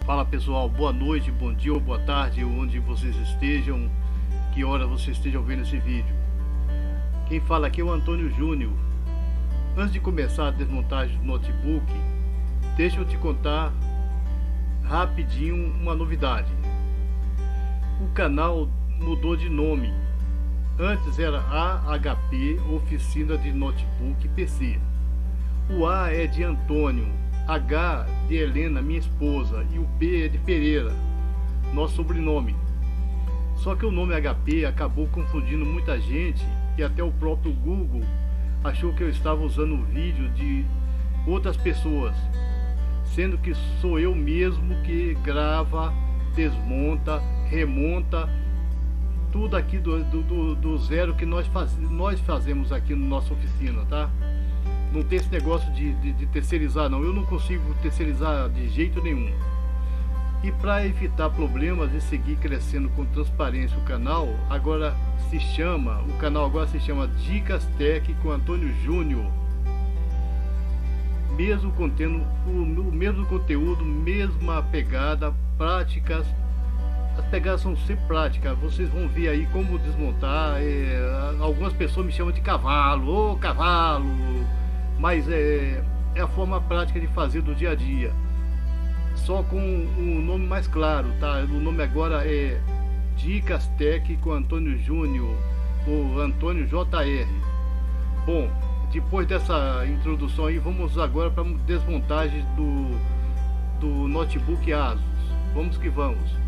Fala pessoal, boa noite, bom dia ou boa tarde, onde vocês estejam, que hora vocês estejam vendo esse vídeo. Quem fala aqui é o Antônio Jr. Antes de começar a desmontagem do notebook, deixa eu te contar rapidinho uma novidade. O canal mudou de nome. Antes era AHP, Oficina de Notebook PC. O A é de Antônio, H de Helena, minha esposa, e o P é de Pereira, nosso sobrenome. Só que o nome HP acabou confundindo muita gente e até o próprio Google achou que eu estava usando o vídeo de outras pessoas, sendo que sou eu mesmo que grava, desmonta, remonta, tudo aqui do zero que nós fazemos aqui na nossa oficina, tá? Não tem esse negócio de terceirizar não, eu não consigo terceirizar de jeito nenhum. E para evitar problemas e seguir crescendo com transparência o canal, o canal agora se chama Dicas Tech com Antônio Jr. Mesmo contendo o mesmo conteúdo, mesma pegada, práticas. As pegadas são sempre práticas, vocês vão ver aí como desmontar. Algumas pessoas me chamam de cavalo, ô cavalo, mas é a forma prática de fazer do dia a dia, só com um nome mais claro, tá? O nome agora é Dicas Tech com Antônio Jr, ou Antônio JR. Bom, depois dessa introdução aí, vamos agora para a desmontagem do notebook Asus. Vamos que vamos.